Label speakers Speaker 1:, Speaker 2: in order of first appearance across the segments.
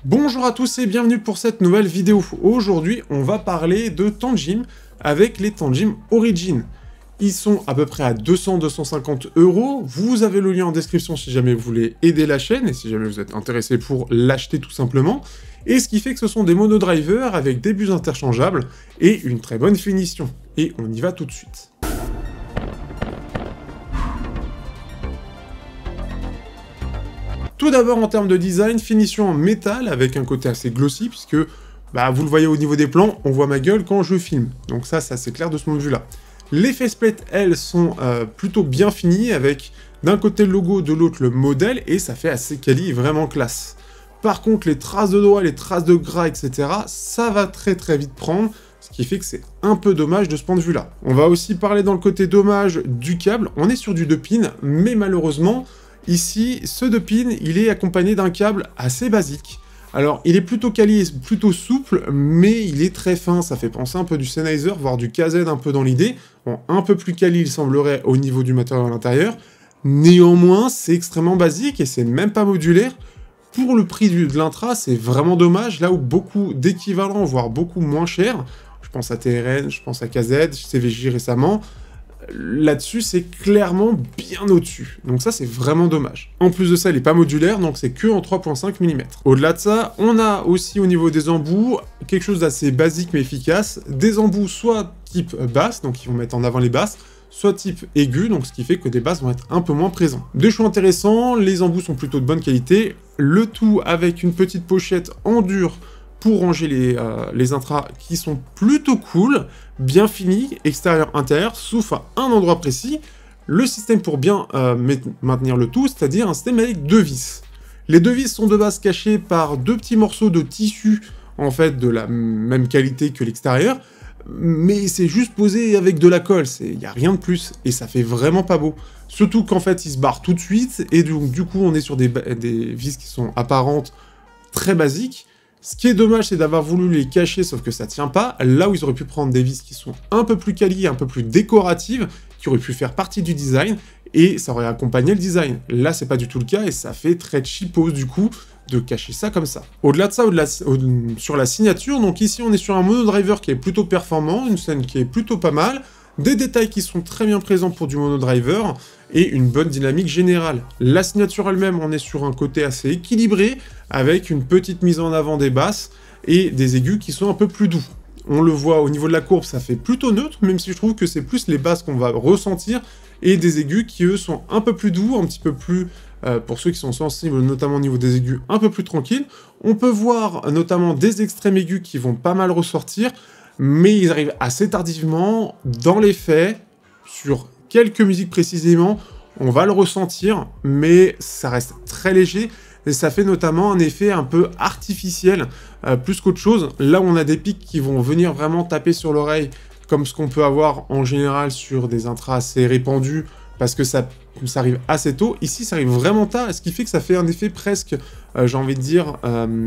Speaker 1: Bonjour à tous et bienvenue pour cette nouvelle vidéo. Aujourd'hui, on va parler de Tangym avec les Tangym Origin. Ils sont à peu près à 200-250 €. Vous avez le lien en description si jamais vous voulez aider la chaîne et si jamais vous êtes intéressé pour l'acheter tout simplement. Et ce qui fait que ce sont des monodrivers avec des bus interchangeables et une très bonne finition. Et on y va tout de suite. Tout d'abord en termes de design, finition en métal avec un côté assez glossy puisque vous le voyez au niveau des plans, on voit ma gueule quand je filme. Donc ça c'est clair de ce point de vue là. Les faceplates, elles, sont plutôt bien finies avec d'un côté le logo, de l'autre le modèle et ça fait assez quali, vraiment classe. Par contre les traces de doigts, les traces de gras, etc. ça va très vite prendre. Ce qui fait que c'est un peu dommage de ce point de vue là. On va aussi parler dans le côté dommage du câble. On est sur du 2 pins, mais malheureusement, ici, ce 2 pins, il est accompagné d'un câble assez basique. Alors, il est plutôt quali, plutôt souple, mais il est très fin. Ça fait penser un peu du Sennheiser, voire du KZ un peu dans l'idée. Bon, un peu plus quali, il semblerait, au niveau du matériel à l'intérieur. Néanmoins, c'est extrêmement basique et c'est même pas modulaire. Pour le prix de l'intra, c'est vraiment dommage. Là où beaucoup d'équivalents, voire beaucoup moins cher, je pense à TRN, je pense à KZ, CVJ récemment, là-dessus, c'est clairement bien au-dessus. Donc ça, c'est vraiment dommage. En plus de ça, il n'est pas modulaire, donc c'est que en 3.5 mm. Au-delà de ça, on a aussi au niveau des embouts, quelque chose d'assez basique mais efficace. Des embouts soit type basse, donc ils vont mettre en avant les basses, soit type aigu, donc ce qui fait que des basses vont être un peu moins présents. Des choix intéressants, les embouts sont plutôt de bonne qualité, le tout avec une petite pochette en dur pour ranger les intras qui sont plutôt cool, bien finis, extérieur-intérieur, sauf à un endroit précis, le système pour bien maintenir le tout, c'est-à-dire un système avec 2 vis. Les 2 vis sont de base cachées par 2 petits morceaux de tissu, en fait, de la même qualité que l'extérieur, mais c'est juste posé avec de la colle, il n'y a rien de plus, et ça fait vraiment pas beau. Surtout qu'en fait, ils se barrent tout de suite, et donc du coup, on est sur des vis qui sont apparentes, très basiques. Ce qui est dommage, c'est d'avoir voulu les cacher, sauf que ça tient pas, là où ils auraient pu prendre des vis qui sont un peu plus quali, un peu plus décoratives, qui auraient pu faire partie du design, et ça aurait accompagné le design. Là, c'est pas du tout le cas, et ça fait très cheapos, du coup, de cacher ça comme ça. Au-delà de ça, sur la signature, donc ici, on est sur un monodriver qui est plutôt performant, une scène qui est plutôt pas mal, des détails qui sont très bien présents pour du monodriver, et une bonne dynamique générale. La signature elle-même, on est sur un côté assez équilibré, avec une petite mise en avant des basses, et des aigus qui sont un peu plus doux. On le voit au niveau de la courbe, ça fait plutôt neutre, même si je trouve que c'est plus les basses qu'on va ressentir, et des aigus qui, eux, sont un peu plus doux, un petit peu plus, pour ceux qui sont sensibles, notamment au niveau des aigus, un peu plus tranquilles. On peut voir notamment des extrêmes aigus qui vont pas mal ressortir, mais ils arrivent assez tardivement. Dans les faits, sur quelques musiques précisément, on va le ressentir, mais ça reste très léger, et ça fait notamment un effet un peu artificiel, plus qu'autre chose. Là où on a des pics qui vont venir vraiment taper sur l'oreille, comme ce qu'on peut avoir en général sur des intras assez répandus, parce que ça arrive assez tôt. Ici, ça arrive vraiment tard, ce qui fait que ça fait un effet presque, j'ai envie de dire,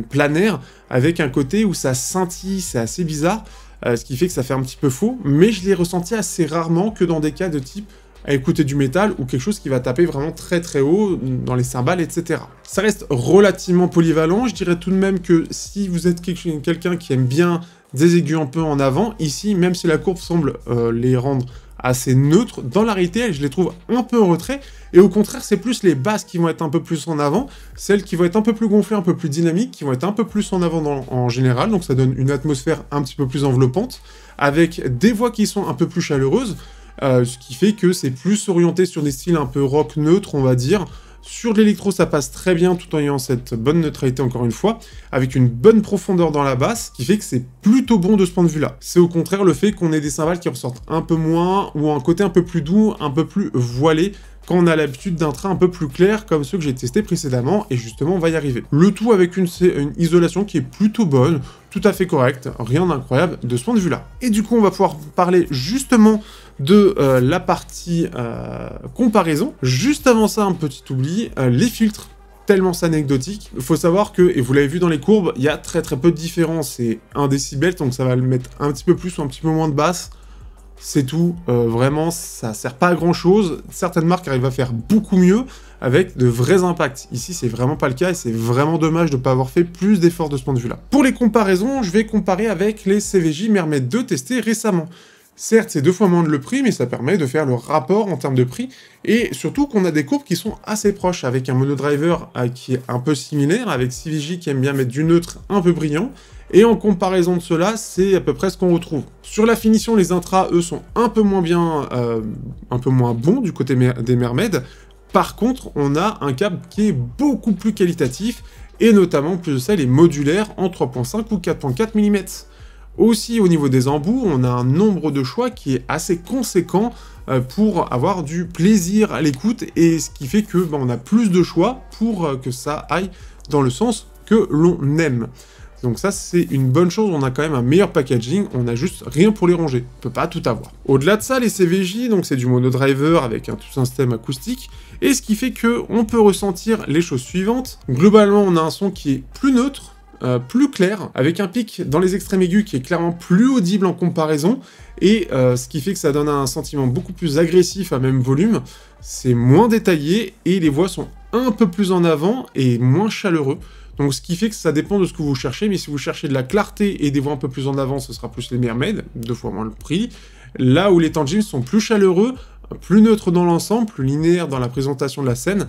Speaker 1: planaire, avec un côté où ça scintille, c'est assez bizarre, ce qui fait que ça fait un petit peu faux, mais je l'ai ressenti assez rarement que dans des cas de type à écouter du métal ou quelque chose qui va taper vraiment très haut dans les cymbales, etc. Ça reste relativement polyvalent, je dirais tout de même que si vous êtes quelqu'un qui aime bien des aigus un peu en avant, ici, même si la courbe semble les rendre assez neutres, dans la réalité, je les trouve un peu en retrait, et au contraire, c'est plus les basses qui vont être un peu plus en avant, celles qui vont être un peu plus gonflées, un peu plus dynamiques, qui vont être un peu plus en avant en général, donc ça donne une atmosphère un petit peu plus enveloppante, avec des voix qui sont un peu plus chaleureuses, ce qui fait que c'est plus orienté sur des styles un peu rock neutre, on va dire. Sur l'électro, ça passe très bien tout en ayant cette bonne neutralité encore une fois, avec une bonne profondeur dans la basse, qui fait que c'est plutôt bon de ce point de vue-là. C'est au contraire le fait qu'on ait des cymbales qui ressortent un peu moins, ou un côté un peu plus doux, un peu plus voilé, quand on a l'habitude d'un train un peu plus clair, comme ceux que j'ai testés précédemment, et justement on va y arriver. Le tout avec une isolation qui est plutôt bonne, tout à fait correcte, rien d'incroyable de ce point de vue-là. Et du coup on va pouvoir parler justement de la partie comparaison. Juste avant ça, un petit oubli, les filtres, tellement c'est anecdotique. Il faut savoir que, et vous l'avez vu dans les courbes, il y a très peu de différence, c'est 1 décibel, donc ça va le mettre un petit peu plus ou un petit peu moins de basse. c'est tout. Vraiment, ça sert pas à grand chose. Certaines marques arrivent à faire beaucoup mieux avec de vrais impacts. Ici, c'est vraiment pas le cas et c'est vraiment dommage de ne pas avoir fait plus d'efforts de ce point de vue-là. Pour les comparaisons, je vais comparer avec les CVJ Mermaid 2 testés récemment. Certes, c'est 2 fois moins le prix, mais ça permet de faire le rapport en termes de prix, et surtout qu'on a des courbes qui sont assez proches, avec un monodriver qui est un peu similaire, avec CVJ qui aime bien mettre du neutre un peu brillant, et en comparaison de cela, c'est à peu près ce qu'on retrouve. Sur la finition, les intras, eux, sont un peu moins bien, un peu moins bons du côté des Mermaid. Par contre, on a un câble qui est beaucoup plus qualitatif, et notamment, plus de ça, il est modulaire en 3.5 ou 4.4 mm. Aussi, au niveau des embouts, on a un nombre de choix qui est assez conséquent pour avoir du plaisir à l'écoute, et ce qui fait que on a plus de choix pour que ça aille dans le sens que l'on aime. Donc ça, c'est une bonne chose, on a quand même un meilleur packaging, on a juste rien pour les ranger, on peut pas tout avoir. Au-delà de ça, les CVJ, donc c'est du monodriver avec tout un système acoustique, et ce qui fait que on peut ressentir les choses suivantes. Globalement, on a un son qui est plus neutre, plus clair, avec un pic dans les extrêmes aigus qui est clairement plus audible en comparaison, et ce qui fait que ça donne un sentiment beaucoup plus agressif à même volume, c'est moins détaillé, et les voix sont un peu plus en avant et moins chaleureux. Donc ce qui fait que ça dépend de ce que vous cherchez, mais si vous cherchez de la clarté et des voix un peu plus en avant, ce sera plus les Mermaid, 2 fois moins le prix. Là où les Tanjim sont plus chaleureux, plus neutres dans l'ensemble, plus linéaires dans la présentation de la scène,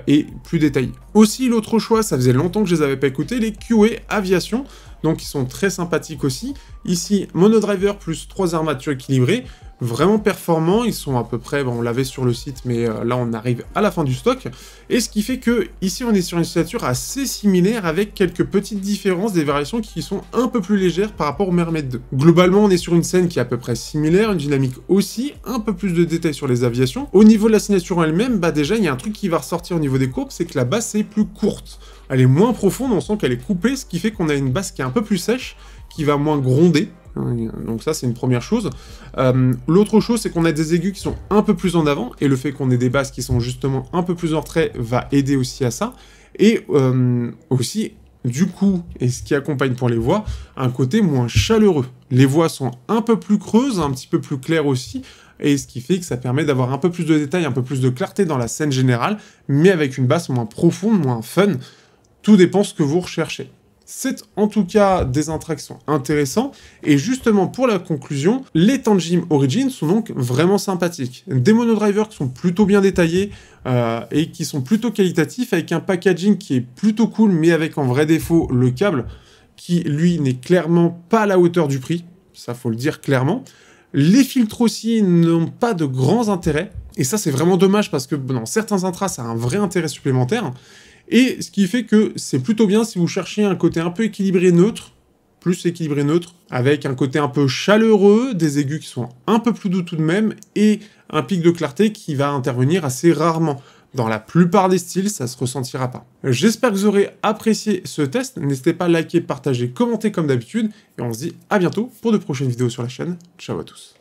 Speaker 1: et plus détaillés. Aussi, l'autre choix, ça faisait longtemps que je les avais pas écoutés, les QA Aviation, donc ils sont très sympathiques aussi. Ici, monodriver plus 3 armatures équilibrées, vraiment performants, ils sont à peu près, on l'avait sur le site, mais là on arrive à la fin du stock, et ce qui fait que ici on est sur une signature assez similaire avec quelques petites différences, des variations qui sont un peu plus légères par rapport au Mermaid 2. Globalement, on est sur une scène qui est à peu près similaire, une dynamique aussi, un peu plus de détails sur les aviations. Au niveau de la signature elle-même, déjà il y a un truc qui va ressortir au niveau des courbes, c'est que la basse est plus courte. Elle est moins profonde, on sent qu'elle est coupée, ce qui fait qu'on a une basse qui est un peu plus sèche, qui va moins gronder. Donc ça, c'est une première chose. L'autre chose, c'est qu'on a des aigus qui sont un peu plus en avant, et le fait qu'on ait des basses qui sont justement un peu plus en retrait va aider aussi à ça. Et aussi, du coup, et ce qui accompagne pour les voix, un côté moins chaleureux. Les voix sont un peu plus creuses, un petit peu plus claires aussi, et ce qui fait que ça permet d'avoir un peu plus de détails, un peu plus de clarté dans la scène générale, mais avec une basse moins profonde, moins fun. Tout dépend ce que vous recherchez. C'est en tout cas des intras qui sont intéressants, et justement pour la conclusion, les Tanjim Origin sont donc vraiment sympathiques. Des monodrivers qui sont plutôt bien détaillés, et qui sont plutôt qualitatifs, avec un packaging qui est plutôt cool, mais avec en vrai défaut le câble, qui lui n'est clairement pas à la hauteur du prix, ça faut le dire clairement. Les filtres aussi n'ont pas de grands intérêts, et ça c'est vraiment dommage parce que dans certains intras ça a un vrai intérêt supplémentaire. Et ce qui fait que c'est plutôt bien si vous cherchez un côté un peu équilibré neutre, plus équilibré neutre, avec un côté un peu chaleureux, des aigus qui sont un peu plus doux tout de même, et un pic de clarté qui va intervenir assez rarement. Dans la plupart des styles, ça se ressentira pas. J'espère que vous aurez apprécié ce test, n'hésitez pas à liker, partager, commenter comme d'habitude, et on se dit à bientôt pour de prochaines vidéos sur la chaîne. Ciao à tous.